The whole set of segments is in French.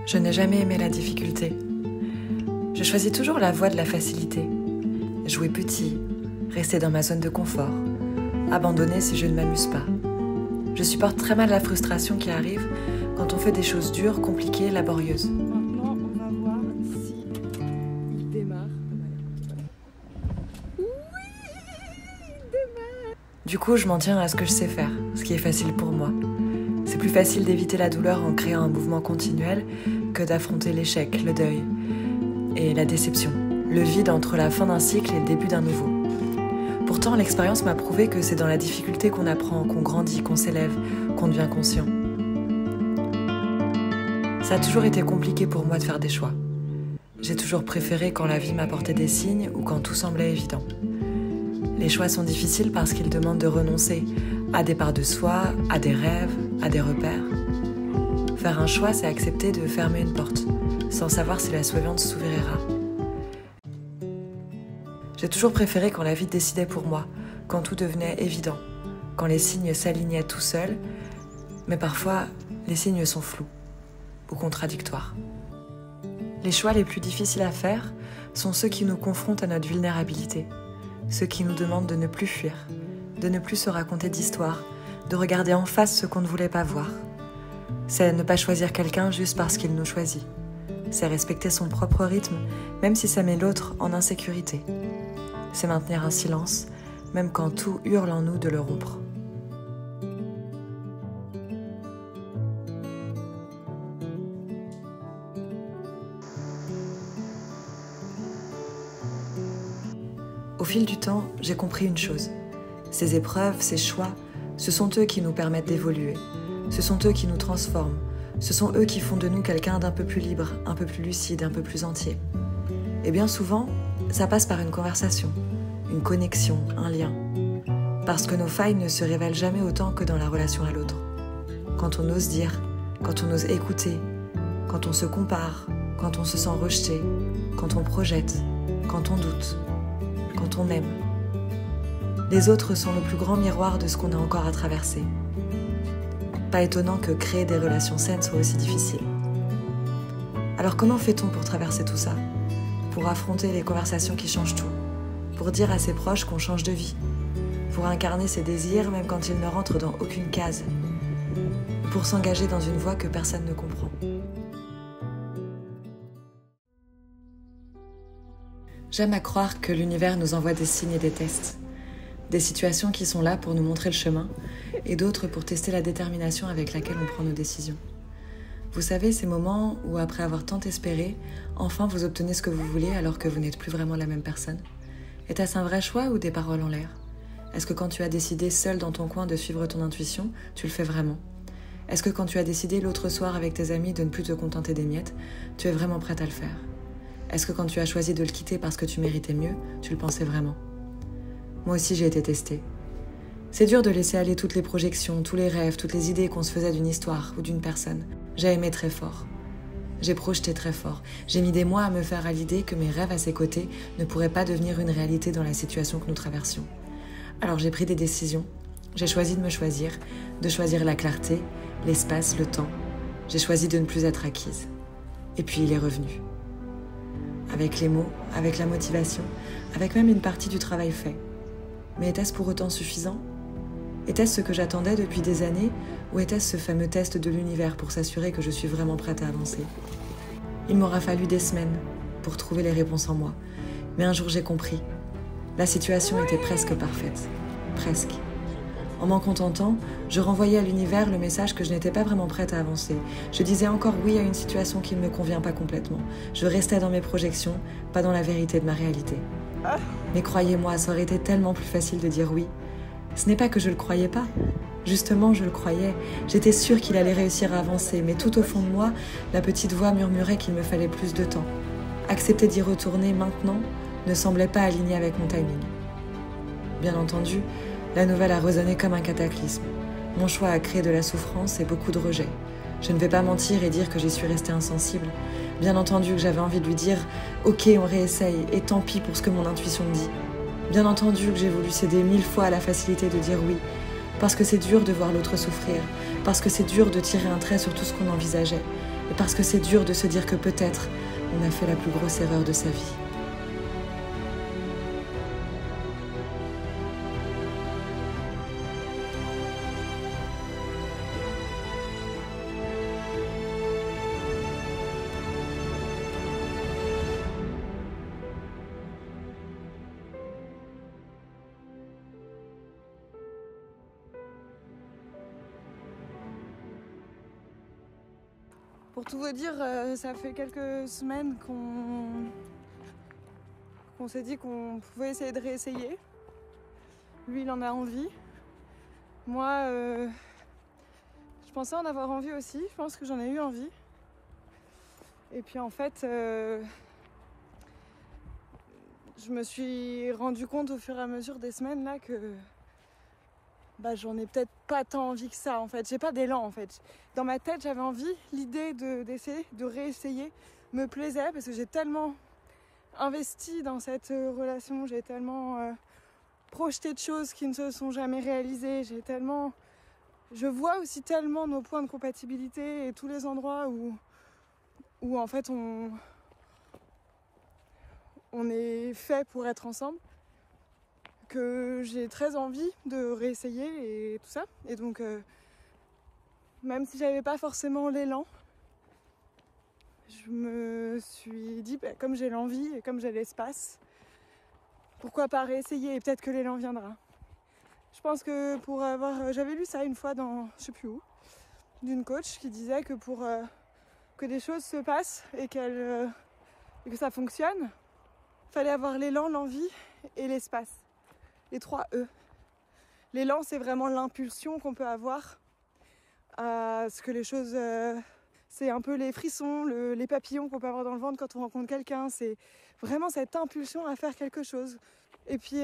Je n'ai jamais aimé la difficulté. Je choisis toujours la voie de la facilité. Jouer petit, rester dans ma zone de confort, abandonner si je ne m'amuse pas. Je supporte très mal la frustration qui arrive quand on fait des choses dures, compliquées, laborieuses. Maintenant, on va voir si il démarre. Oui, il démarre. Du coup, je m'en tiens à ce que je sais faire, ce qui est facile pour moi. C'est plus facile d'éviter la douleur en créant un mouvement continuel que d'affronter l'échec, le deuil et la déception, le vide entre la fin d'un cycle et le début d'un nouveau. Pourtant, l'expérience m'a prouvé que c'est dans la difficulté qu'on apprend, qu'on grandit, qu'on s'élève, qu'on devient conscient. Ça a toujours été compliqué pour moi de faire des choix. J'ai toujours préféré quand la vie m'apportait des signes ou quand tout semblait évident. Les choix sont difficiles parce qu'ils demandent de renoncer à des parts de soi, à des rêves, à des repères. Faire un choix, c'est accepter de fermer une porte, sans savoir si la suivante s'ouvrira. J'ai toujours préféré quand la vie décidait pour moi, quand tout devenait évident, quand les signes s'alignaient tout seuls, mais parfois, les signes sont flous ou contradictoires. Les choix les plus difficiles à faire sont ceux qui nous confrontent à notre vulnérabilité, ceux qui nous demandent de ne plus fuir, de ne plus se raconter d'histoires, de regarder en face ce qu'on ne voulait pas voir. C'est ne pas choisir quelqu'un juste parce qu'il nous choisit. C'est respecter son propre rythme, même si ça met l'autre en insécurité. C'est maintenir un silence, même quand tout hurle en nous de le rompre. Au fil du temps, j'ai compris une chose. Ces épreuves, ces choix, ce sont eux qui nous permettent d'évoluer. Ce sont eux qui nous transforment. Ce sont eux qui font de nous quelqu'un d'un peu plus libre, un peu plus lucide, un peu plus entier. Et bien souvent, ça passe par une conversation, une connexion, un lien. Parce que nos failles ne se révèlent jamais autant que dans la relation à l'autre. Quand on ose dire, quand on ose écouter, quand on se compare, quand on se sent rejeté, quand on projette, quand on doute, quand on aime. Les autres sont le plus grand miroir de ce qu'on a encore à traverser. Pas étonnant que créer des relations saines soit aussi difficile. Alors comment fait-on pour traverser tout ça ? Pour affronter les conversations qui changent tout ? Pour dire à ses proches qu'on change de vie ? Pour incarner ses désirs même quand ils ne rentrent dans aucune case ? Pour s'engager dans une voie que personne ne comprend ? J'aime à croire que l'univers nous envoie des signes et des tests. Des situations qui sont là pour nous montrer le chemin et d'autres pour tester la détermination avec laquelle on prend nos décisions. Vous savez, ces moments où, après avoir tant espéré, enfin vous obtenez ce que vous voulez alors que vous n'êtes plus vraiment la même personne. Était-ce un vrai choix ou des paroles en l'air ? Est-ce que quand tu as décidé seul dans ton coin de suivre ton intuition, tu le fais vraiment ? Est-ce que quand tu as décidé l'autre soir avec tes amis de ne plus te contenter des miettes, tu es vraiment prête à le faire ? Est-ce que quand tu as choisi de le quitter parce que tu méritais mieux, tu le pensais vraiment ? Moi aussi j'ai été testée. C'est dur de laisser aller toutes les projections, tous les rêves, toutes les idées qu'on se faisait d'une histoire ou d'une personne. J'ai aimé très fort. J'ai projeté très fort. J'ai mis des mois à me faire à l'idée que mes rêves à ses côtés ne pourraient pas devenir une réalité dans la situation que nous traversions. Alors j'ai pris des décisions. J'ai choisi de me choisir, de choisir la clarté, l'espace, le temps. J'ai choisi de ne plus être acquise. Et puis il est revenu. Avec les mots, avec la motivation, avec même une partie du travail fait. Mais était-ce pour autant suffisant ? Était-ce ce que j'attendais depuis des années ou était-ce ce fameux test de l'univers pour s'assurer que je suis vraiment prête à avancer ? Il m'aura fallu des semaines pour trouver les réponses en moi. Mais un jour j'ai compris. La situation était presque parfaite. Presque. En m'en contentant, je renvoyais à l'univers le message que je n'étais pas vraiment prête à avancer. Je disais encore oui à une situation qui ne me convient pas complètement. Je restais dans mes projections, pas dans la vérité de ma réalité. Mais croyez-moi, ça aurait été tellement plus facile de dire oui. Ce n'est pas que je le croyais pas. Justement, je le croyais. J'étais sûre qu'il allait réussir à avancer, mais tout au fond de moi, la petite voix murmurait qu'il me fallait plus de temps. Accepter d'y retourner maintenant ne semblait pas aligné avec mon timing. Bien entendu, la nouvelle a résonné comme un cataclysme. Mon choix a créé de la souffrance et beaucoup de rejet. Je ne vais pas mentir et dire que j'y suis restée insensible. Bien entendu que j'avais envie de lui dire « Ok, on réessaye, et tant pis pour ce que mon intuition me dit ». Bien entendu que j'ai voulu céder 1000 fois à la facilité de dire oui, parce que c'est dur de voir l'autre souffrir, parce que c'est dur de tirer un trait sur tout ce qu'on envisageait. et parce que c'est dur de se dire que peut-être on a fait la plus grosse erreur de sa vie. Pour tout vous dire, ça fait quelques semaines qu'on s'est dit qu'on pouvait essayer de réessayer. Lui, il en a envie. Moi, je pensais en avoir envie aussi. Je pense que j'en ai eu envie. Et puis en fait, je me suis rendu compte au fur et à mesure des semaines là que j'en ai peut-être pas tant envie que ça en fait. J'ai pas d'élan en fait. Dans ma tête j'avais envie, l'idée d'essayer, de réessayer me plaisait parce que j'ai tellement investi dans cette relation, j'ai tellement projeté de choses qui ne se sont jamais réalisées, je vois aussi tellement nos points de compatibilité et tous les endroits où en fait on est fait pour être ensemble, que j'ai très envie de réessayer et tout ça. Et donc, même si j'avais pas forcément l'élan, je me suis dit, comme j'ai l'envie et comme j'ai l'espace, pourquoi pas réessayer et peut-être que l'élan viendra. Je pense que j'avais lu ça une fois dans, je sais plus où, d'une coach qui disait que pour que des choses se passent et que ça fonctionne, fallait avoir l'élan, l'envie et l'espace. Les 3 E. L'élan, c'est vraiment l'impulsion qu'on peut avoir à ce que les choses... c'est un peu les frissons, les papillons qu'on peut avoir dans le ventre quand on rencontre quelqu'un. C'est vraiment cette impulsion à faire quelque chose. Et puis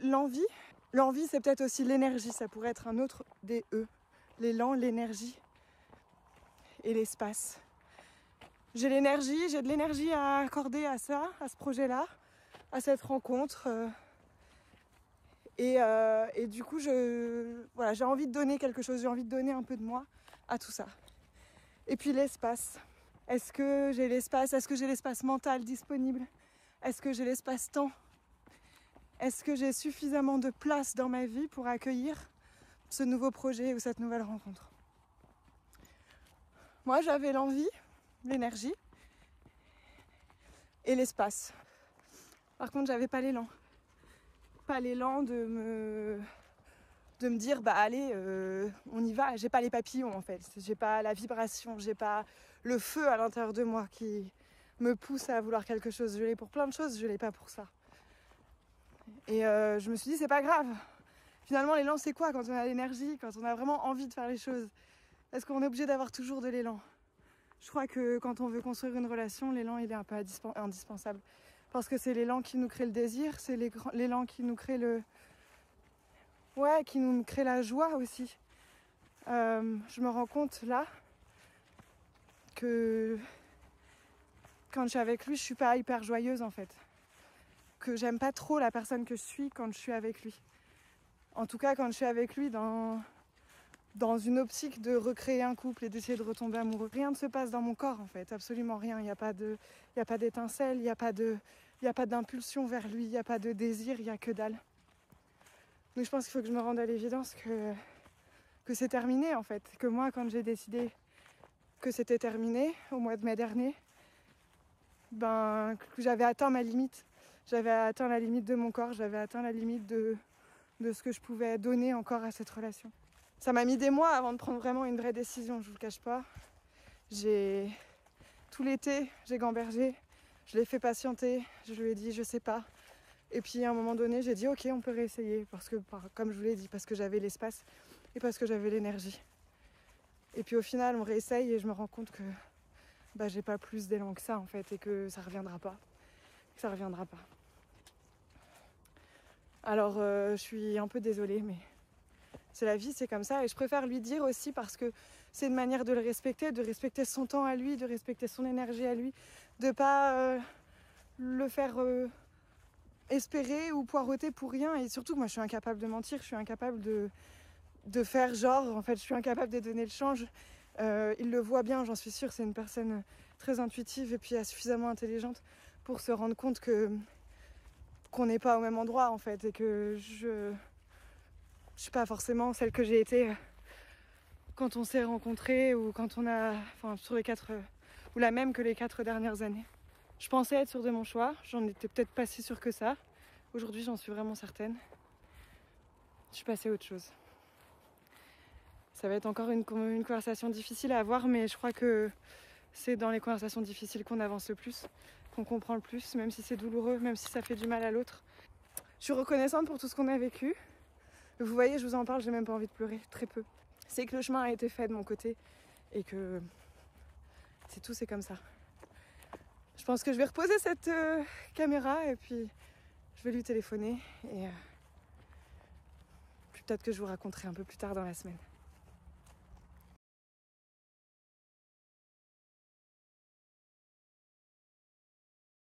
l'envie. L'envie, c'est peut-être aussi l'énergie. Ça pourrait être un autre des E. L'élan, l'énergie et l'espace. J'ai de l'énergie à accorder à ça, à ce projet-là, à cette rencontre. Et du coup, j'ai envie de donner quelque chose, j'ai envie de donner un peu de moi à tout ça. Et puis l'espace. Est-ce que j'ai l'espace mental disponible? Est-ce que j'ai l'espace-temps? Est-ce que j'ai suffisamment de place dans ma vie pour accueillir ce nouveau projet ou cette nouvelle rencontre? Moi, j'avais l'envie, l'énergie et l'espace. Par contre, j'avais pas l'élan. Pas l'élan de me dire allez on y va. J'ai pas les papillons en fait, j'ai pas la vibration, j'ai pas le feu à l'intérieur de moi qui me pousse à vouloir quelque chose. Je l'ai pour plein de choses, je l'ai pas pour ça. Et je me suis dit c'est pas grave. Finalement l'élan c'est quoi quand on a l'énergie, quand on a vraiment envie de faire les choses? Est-ce qu'on est obligé d'avoir toujours de l'élan? Je crois que quand on veut construire une relation, l'élan il est un peu indispensable. Parce que c'est l'élan qui nous crée le désir, c'est l'élan qui nous crée qui nous crée la joie aussi. Je me rends compte là que quand je suis avec lui, je suis pas hyper joyeuse en fait. Que j'aime pas trop la personne que je suis quand je suis avec lui. En tout cas, quand je suis avec lui dans une optique de recréer un couple et d'essayer de retomber amoureux. Rien ne se passe dans mon corps en fait, absolument rien. Il n'y a pas d'étincelle, il n'y a pas d'impulsion vers lui, il n'y a pas de désir, il n'y a que dalle. Donc je pense qu'il faut que je me rende à l'évidence que c'est terminé en fait. Que moi, quand j'ai décidé que c'était terminé au mois de mai dernier, que j'avais atteint ma limite. J'avais atteint la limite de mon corps, j'avais atteint la limite de ce que je pouvais donner encore à cette relation. Ça m'a mis des mois avant de prendre vraiment une vraie décision, je vous le cache pas. Tout l'été, j'ai gambergé, je l'ai fait patienter, je lui ai dit je sais pas. Et puis à un moment donné, j'ai dit ok, on peut réessayer, parce que, comme je vous l'ai dit, parce que j'avais l'espace et parce que j'avais l'énergie. Et puis au final, on réessaye et je me rends compte que j'ai pas plus d'élan que ça en fait, et que ça reviendra pas. Alors je suis un peu désolée, mais c'est la vie, c'est comme ça. Et je préfère lui dire aussi parce que c'est une manière de le respecter, de respecter son temps à lui, de respecter son énergie à lui, de pas le faire espérer ou poireauter pour rien. Et surtout que moi je suis incapable de mentir, je suis incapable de faire genre, en fait je suis incapable de donner le change. Il le voit bien, j'en suis sûre, c'est une personne très intuitive et puis suffisamment intelligente pour se rendre compte qu'on n'est pas au même endroit en fait, et que je suis pas forcément celle que j'ai été quand on s'est rencontrés, ou quand on a, enfin sur les 4, ou la même que les 4 dernières années. Je pensais être sûre de mon choix, j'en étais peut-être pas si sûre que ça. Aujourd'hui j'en suis vraiment certaine. Je suis passée à autre chose. Ça va être encore une conversation difficile à avoir, mais je crois que c'est dans les conversations difficiles qu'on avance le plus, qu'on comprend le plus, même si c'est douloureux, même si ça fait du mal à l'autre. Je suis reconnaissante pour tout ce qu'on a vécu. Vous voyez, je vous en parle, j'ai même pas envie de pleurer, très peu. C'est que le chemin a été fait de mon côté et que c'est tout, c'est comme ça. Je pense que je vais reposer cette caméra et puis je vais lui téléphoner et puis peut-être que je vous raconterai un peu plus tard dans la semaine.